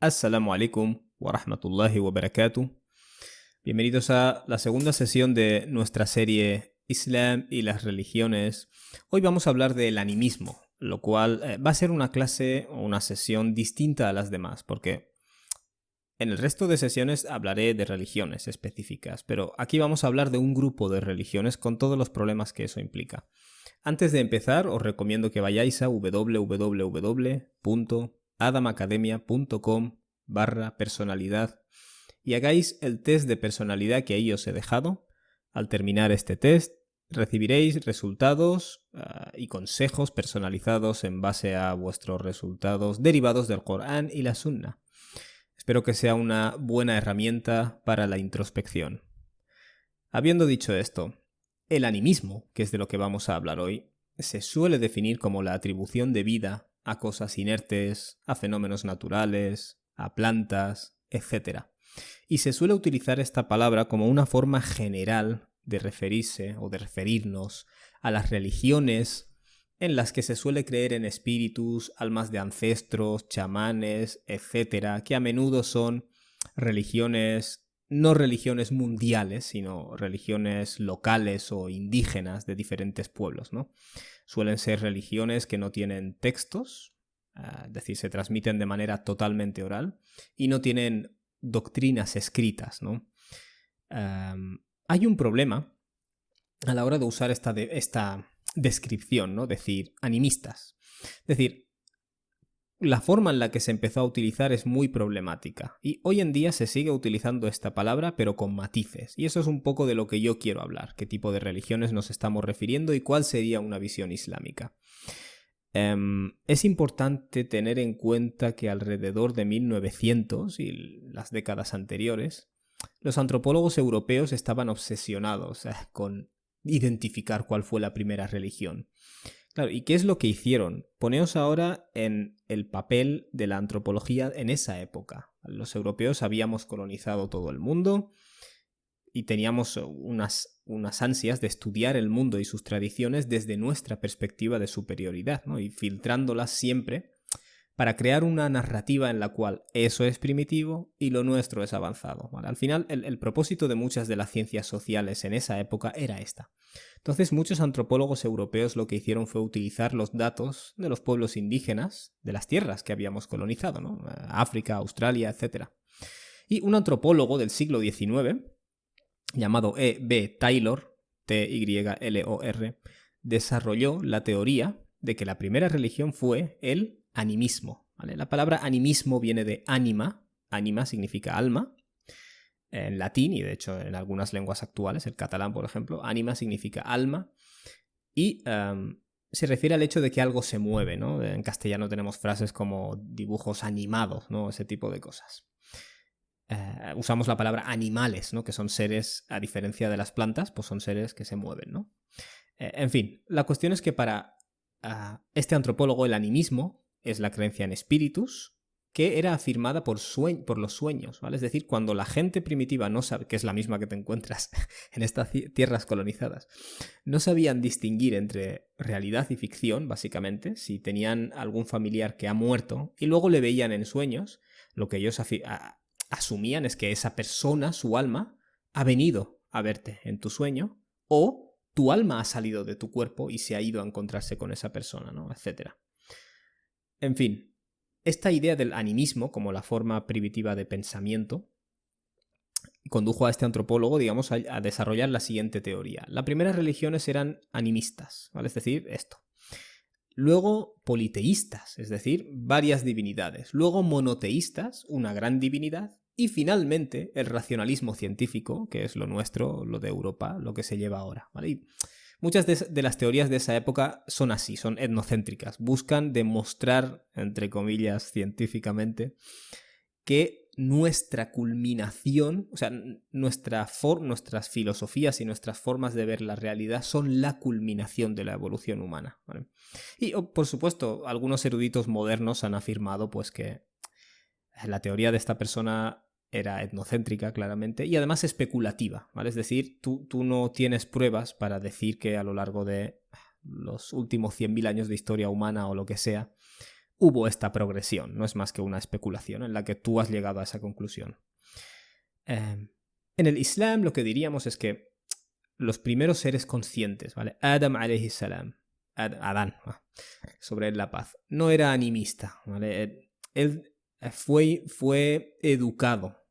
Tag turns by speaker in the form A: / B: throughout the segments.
A: Assalamu alaikum wa rahmatullahi wa barakatuh. Bienvenidos a la segunda sesión de nuestra serie Islam y las religiones. Hoy vamos a hablar del animismo, lo cual va a ser una clase o una sesión distinta a las demás, porque en el resto de sesiones hablaré de religiones específicas, pero aquí vamos a hablar de un grupo de religiones con todos los problemas que eso implica. Antes de empezar, os recomiendo que vayáis a www.adamacademia.com/personalidad y hagáis el test de personalidad que ahí os he dejado. Al terminar este test, recibiréis resultados y consejos personalizados en base a vuestros resultados derivados del Corán y la Sunna. Espero que sea una buena herramienta para la introspección. Habiendo dicho esto, el animismo, que es de lo que vamos a hablar hoy, se suele definir como la atribución de vida a cosas inertes, a fenómenos naturales, a plantas, etc. Y se suele utilizar esta palabra como una forma general de referirse o de referirnos a las religiones en las que se suele creer en espíritus, almas de ancestros, chamanes, etc., que a menudo son religiones, no religiones mundiales, sino religiones locales o indígenas de diferentes pueblos, ¿no? Suelen ser religiones que no tienen textos, es decir, se transmiten de manera totalmente oral y no tienen doctrinas escritas, ¿no? Hay un problema a la hora de usar esta descripción, ¿no? Decir animistas. Es decir, la forma en la que se empezó a utilizar es muy problemática y hoy en día se sigue utilizando esta palabra pero con matices, y eso es un poco de lo que yo quiero hablar, qué tipo de religiones nos estamos refiriendo y cuál sería una visión islámica. Es importante tener en cuenta que alrededor de 1900 y las décadas anteriores, los antropólogos europeos estaban obsesionados con identificar cuál fue la primera religión. Claro, ¿y qué es lo que hicieron? Poneos ahora en el papel de la antropología en esa época. Los europeos habíamos colonizado todo el mundo y teníamos unas ansias de estudiar el mundo y sus tradiciones desde nuestra perspectiva de superioridad, ¿no? Y filtrándolas siempre para crear una narrativa en la cual eso es primitivo y lo nuestro es avanzado, ¿vale? Al final, el propósito de muchas de las ciencias sociales en esa época era esta. Entonces, muchos antropólogos europeos lo que hicieron fue utilizar los datos de los pueblos indígenas de las tierras que habíamos colonizado, ¿no? África, Australia, etc. Y un antropólogo del siglo XIX, llamado E. B. Taylor, T-Y-L-O-R, desarrolló la teoría de que la primera religión fue el animismo, ¿vale? La palabra animismo viene de anima, anima significa alma, en latín y de hecho en algunas lenguas actuales, el catalán por ejemplo, anima significa alma y se refiere al hecho de que algo se mueve, ¿no? En castellano tenemos frases como dibujos animados, ¿no? Ese tipo de cosas. Usamos la palabra animales, ¿no? Que son seres, a diferencia de las plantas, pues son seres que se mueven, ¿no? En fin, la cuestión es que para este antropólogo el animismo es la creencia en espíritus que era afirmada por los sueños, ¿vale? Es decir, cuando la gente primitiva no sabe, que es la misma que te encuentras en estas tierras colonizadas, no sabían distinguir entre realidad y ficción, básicamente, si tenían algún familiar que ha muerto y luego le veían en sueños, lo que ellos asumían es que esa persona, su alma, ha venido a verte en tu sueño o tu alma ha salido de tu cuerpo y se ha ido a encontrarse con esa persona, ¿no? Etcétera. En fin, esta idea del animismo como la forma primitiva de pensamiento condujo a este antropólogo, digamos, a desarrollar la siguiente teoría. Las primeras religiones eran animistas, ¿vale? Es decir, esto. Luego politeístas, es decir, varias divinidades. Luego monoteístas, una gran divinidad. Y finalmente el racionalismo científico, que es lo nuestro, lo de Europa, lo que se lleva ahora, ¿vale? Y muchas de las teorías de esa época son así, son etnocéntricas. Buscan demostrar, entre comillas, científicamente, que nuestra culminación, o sea, nuestras filosofías y nuestras formas de ver la realidad son la culminación de la evolución humana, ¿vale? Y, por supuesto, algunos eruditos modernos han afirmado pues que la teoría de esta persona era etnocéntrica, claramente, y además especulativa, ¿vale? Es decir, tú no tienes pruebas para decir que a lo largo de los últimos 100.000 años de historia humana o lo que sea, hubo esta progresión, no es más que una especulación en la que tú has llegado a esa conclusión. En el Islam lo que diríamos es que los primeros seres conscientes, ¿vale? Adam alayhi salam, Adán, sobre la paz, no era animista, ¿vale? Él fue educado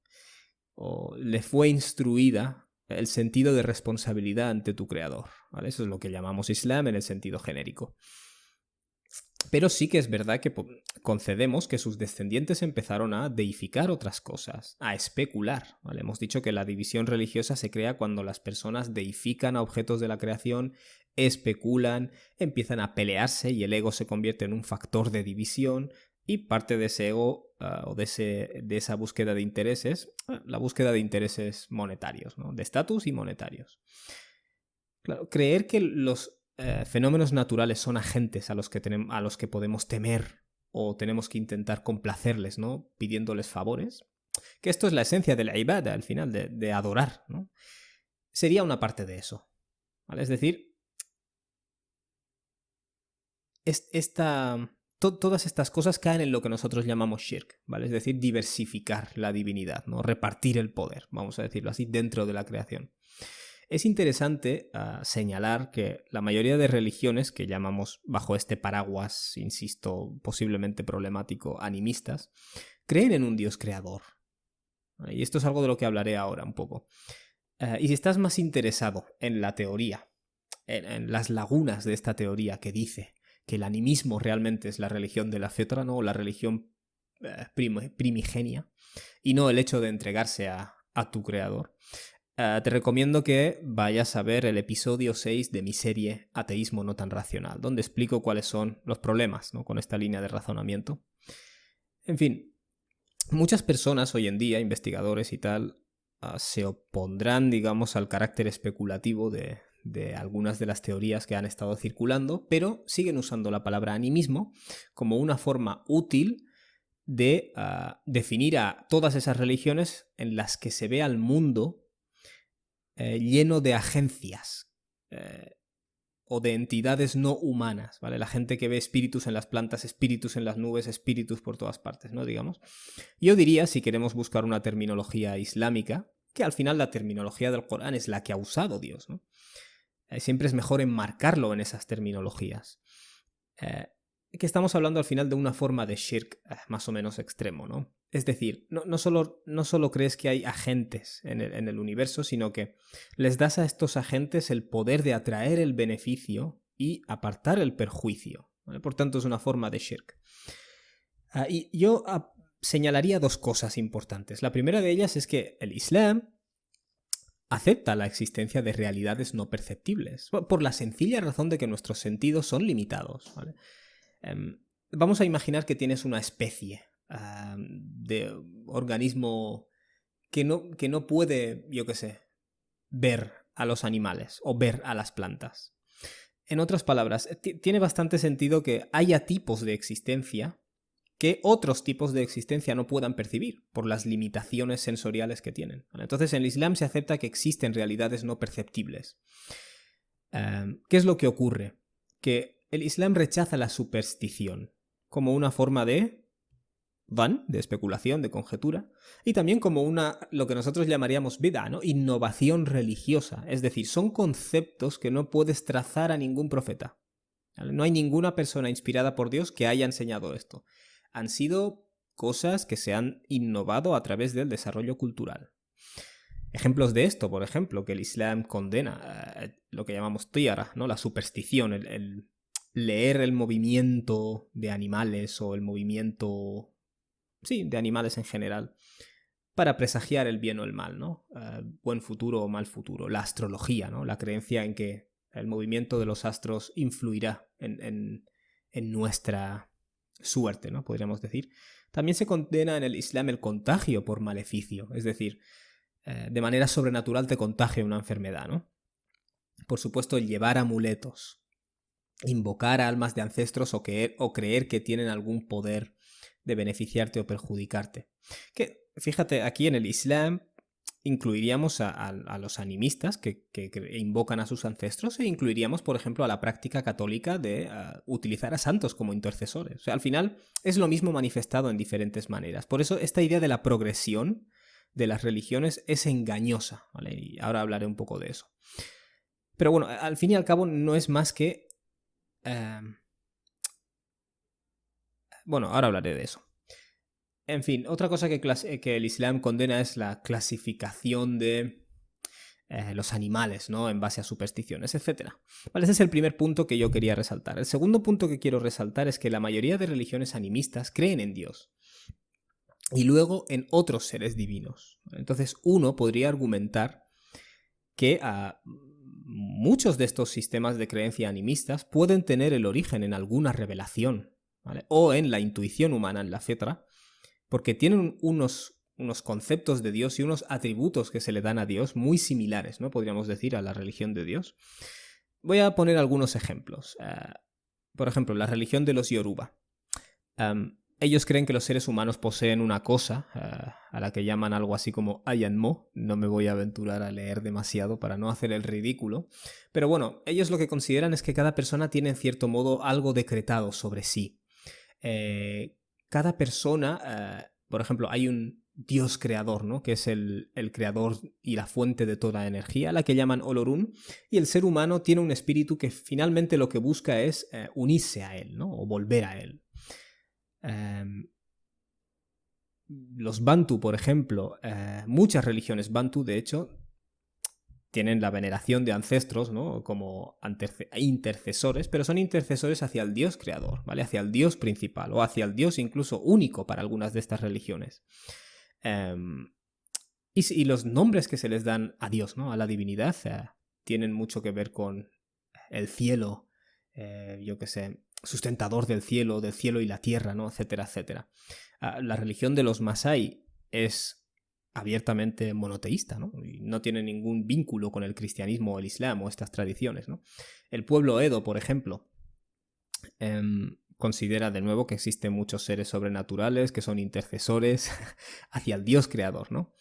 A: o le fue instruida el sentido de responsabilidad ante tu creador, ¿vale? Eso es lo que llamamos Islam en el sentido genérico. Pero sí que es verdad que concedemos que sus descendientes empezaron a deificar otras cosas, a especular, ¿vale? Hemos dicho que la división religiosa se crea cuando las personas deifican a objetos de la creación, especulan, empiezan a pelearse y el ego se convierte en un factor de división y parte de ese ego o de esa búsqueda de intereses, la búsqueda de intereses monetarios, ¿no? De estatus y monetarios. Claro, creer que los fenómenos naturales son agentes a los que podemos temer o tenemos que intentar complacerles, ¿no? Pidiéndoles favores. Que esto es la esencia de la ibada, al final, de adorar, ¿no? Sería una parte de eso, ¿vale? Es decir, todas estas cosas caen en lo que nosotros llamamos shirk, ¿vale? Es decir, diversificar la divinidad, ¿no? Repartir el poder, vamos a decirlo así, dentro de la creación. Es interesante señalar que la mayoría de religiones que llamamos bajo este paraguas, insisto, posiblemente problemático, animistas, creen en un Dios creador. Y esto es algo de lo que hablaré ahora un poco. Y si estás más interesado en la teoría, en las lagunas de esta teoría que dice que el animismo realmente es la religión de la fitra, ¿no? O la religión primigenia, y no el hecho de entregarse a tu creador, te recomiendo que vayas a ver el episodio 6 de mi serie Ateísmo no tan racional, donde explico cuáles son los problemas, ¿no? Con esta línea de razonamiento. En fin, muchas personas hoy en día, investigadores y tal, se opondrán, digamos, al carácter especulativo de algunas de las teorías que han estado circulando, pero siguen usando la palabra animismo como una forma útil de definir a todas esas religiones en las que se ve al mundo lleno de agencias o de entidades no humanas, ¿vale? La gente que ve espíritus en las plantas, espíritus en las nubes, espíritus por todas partes, ¿no? Digamos. Yo diría, si queremos buscar una terminología islámica, que al final la terminología del Corán es la que ha usado Dios, ¿no? Siempre es mejor enmarcarlo en esas terminologías. Que estamos hablando al final de una forma de shirk más o menos extremo, ¿no? Es decir, no solo crees que hay agentes en el universo, sino que les das a estos agentes el poder de atraer el beneficio y apartar el perjuicio, ¿vale? Por tanto, es una forma de shirk. Y yo señalaría dos cosas importantes. La primera de ellas es que el Islam acepta la existencia de realidades no perceptibles, por la sencilla razón de que nuestros sentidos son limitados, ¿vale? Vamos a imaginar que tienes una especie de organismo que no puede, yo qué sé, ver a los animales o ver a las plantas. En otras palabras, tiene bastante sentido que haya tipos de existencia que otros tipos de existencia no puedan percibir por las limitaciones sensoriales que tienen. Entonces, en el Islam se acepta que existen realidades no perceptibles. ¿Qué es lo que ocurre? Que el Islam rechaza la superstición como una forma de de especulación, de conjetura, y también como lo que nosotros llamaríamos bid'a, ¿no? Innovación religiosa. Es decir, son conceptos que no puedes trazar a ningún profeta, ¿vale? No hay ninguna persona inspirada por Dios que haya enseñado esto. Han sido cosas que se han innovado a través del desarrollo cultural. Ejemplos de esto, por ejemplo, que el Islam condena lo que llamamos tiyara, ¿no? La superstición, el leer el movimiento de animales o el movimiento, sí, de animales en general, para presagiar el bien o el mal, ¿no? Buen futuro o mal futuro. La astrología, ¿no? La creencia en que el movimiento de los astros influirá en nuestra suerte, ¿no? Podríamos decir. También se condena en el Islam el contagio por maleficio, es decir, de manera sobrenatural te contagia una enfermedad, ¿no? Por supuesto, el llevar amuletos, invocar a almas de ancestros o creer que tienen algún poder de beneficiarte o perjudicarte. Que, fíjate, aquí en el Islam incluiríamos a los animistas que invocan a sus ancestros, e incluiríamos, por ejemplo, a la práctica católica de utilizar a santos como intercesores. O sea, al final es lo mismo manifestado en diferentes maneras. Por eso esta idea de la progresión de las religiones es engañosa, ¿vale? Y ahora hablaré un poco de eso. Pero bueno, al fin y al cabo no es más que... Bueno, ahora hablaré de eso. En fin, otra cosa que el Islam condena es la clasificación de los animales, ¿no? En base a supersticiones, etc. Vale, ese es el primer punto que yo quería resaltar. El segundo punto que quiero resaltar es que la mayoría de religiones animistas creen en Dios y luego en otros seres divinos. Entonces uno podría argumentar que muchos de estos sistemas de creencia animistas pueden tener el origen en alguna revelación, ¿vale? O en la intuición humana, en la fitra, porque tienen unos conceptos de Dios y unos atributos que se le dan a Dios muy similares, ¿no? Podríamos decir, a la religión de Dios. Voy a poner algunos ejemplos. Por ejemplo, la religión de los Yoruba. Ellos creen que los seres humanos poseen una cosa, a la que llaman algo así como Ayanmo. No me voy a aventurar a leer demasiado para no hacer el ridículo. Pero bueno, ellos lo que consideran es que cada persona tiene en cierto modo algo decretado sobre sí. Cada persona, por ejemplo, hay un Dios creador, ¿no? Que es el creador y la fuente de toda energía, la que llaman Olorun, y el ser humano tiene un espíritu que finalmente lo que busca es unirse a él, ¿no? O volver a él. Los Bantu, por ejemplo, muchas religiones Bantu, de hecho, tienen la veneración de ancestros, ¿no? Como intercesores, pero son intercesores hacia el Dios creador, ¿vale? Hacia el Dios principal o hacia el Dios incluso único para algunas de estas religiones. Y los nombres que se les dan a Dios, ¿no? A la divinidad, tienen mucho que ver con el cielo, yo qué sé, sustentador del cielo y la tierra, ¿no? Etcétera, etcétera. La religión de los Masái es abiertamente monoteísta, ¿no? Y no tiene ningún vínculo con el cristianismo o el islam o estas tradiciones, ¿no? El pueblo Edo, por ejemplo, considera de nuevo que existen muchos seres sobrenaturales que son intercesores hacia el Dios creador, ¿no?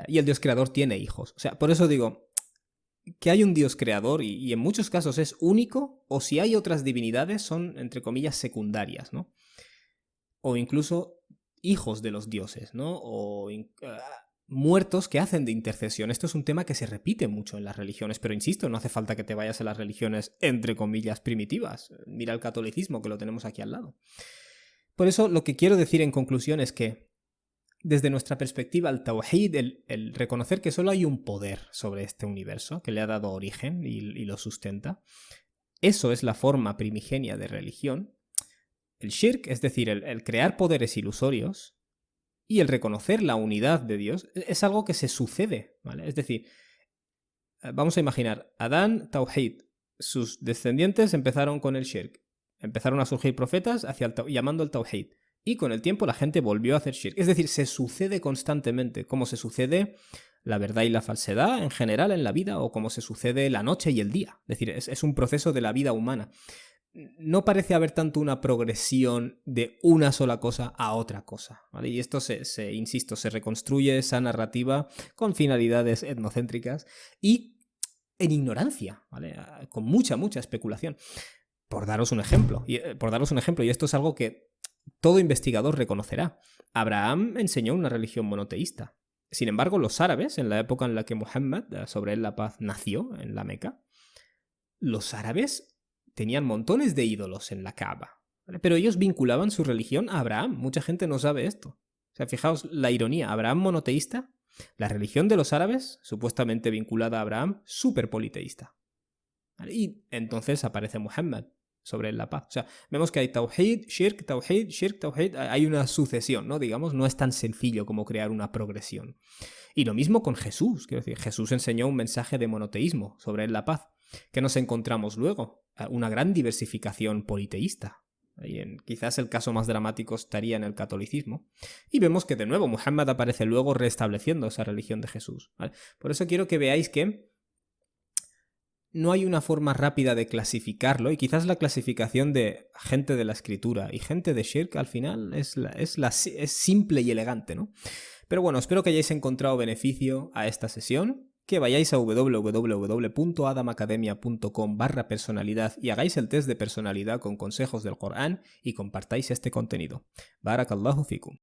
A: Y el Dios creador tiene hijos. O sea, por eso digo que hay un Dios creador y en muchos casos es único, o si hay otras divinidades son, entre comillas, secundarias, ¿no? O incluso hijos de los dioses, ¿no? O muertos que hacen de intercesión. Esto es un tema que se repite mucho en las religiones, pero insisto, no hace falta que te vayas a las religiones, entre comillas, primitivas. Mira el catolicismo, que lo tenemos aquí al lado. Por eso, lo que quiero decir en conclusión es que, desde nuestra perspectiva, el Tawhid, el reconocer que solo hay un poder sobre este universo, que le ha dado origen y lo sustenta, eso es la forma primigenia de religión. El shirk, es decir, el crear poderes ilusorios y el reconocer la unidad de Dios, es algo que se sucede, ¿vale? Es decir, vamos a imaginar, Adán, Tawhid, sus descendientes empezaron con el shirk, empezaron a surgir profetas llamando al Tawhid, y con el tiempo la gente volvió a hacer shirk. Es decir, se sucede constantemente, como se sucede la verdad y la falsedad en general en la vida, o como se sucede la noche y el día. Es decir, es un proceso de la vida humana. No parece haber tanto una progresión de una sola cosa a otra cosa, ¿vale? Y esto insisto, se reconstruye esa narrativa con finalidades etnocéntricas y en ignorancia, ¿vale? Con mucha especulación. Por daros un ejemplo, y esto es algo que todo investigador reconocerá. Abraham enseñó una religión monoteísta. Sin embargo, los árabes, en la época en la que Muhammad, sobre él la paz, nació en la Meca, los árabes tenían montones de ídolos en la Kaaba, ¿vale? Pero ellos vinculaban su religión a Abraham. Mucha gente no sabe esto. O sea, fijaos la ironía. Abraham monoteísta, la religión de los árabes, supuestamente vinculada a Abraham, súper politeísta, ¿vale? Y entonces aparece Muhammad, sobre la paz. O sea, vemos que hay Tawhid, Shirk, Tawhid, Shirk, Tawhid. Hay una sucesión, ¿no? Digamos, no es tan sencillo como crear una progresión. Y lo mismo con Jesús. Quiero decir, Jesús enseñó un mensaje de monoteísmo, sobre la paz. ¿Qué nos encontramos luego? Una gran diversificación politeísta. Y quizás el caso más dramático estaría en el catolicismo. Y vemos que de nuevo Muhammad aparece luego restableciendo esa religión de Jesús, ¿vale? Por eso quiero que veáis que no hay una forma rápida de clasificarlo, y quizás la clasificación de gente de la escritura y gente de shirk al final es simple y elegante, ¿no? Pero bueno, espero que hayáis encontrado beneficio a esta sesión, que vayáis a www.adamacademia.com/personalidad y hagáis el test de personalidad con consejos del Corán y compartáis este contenido. Barakallahu fikum.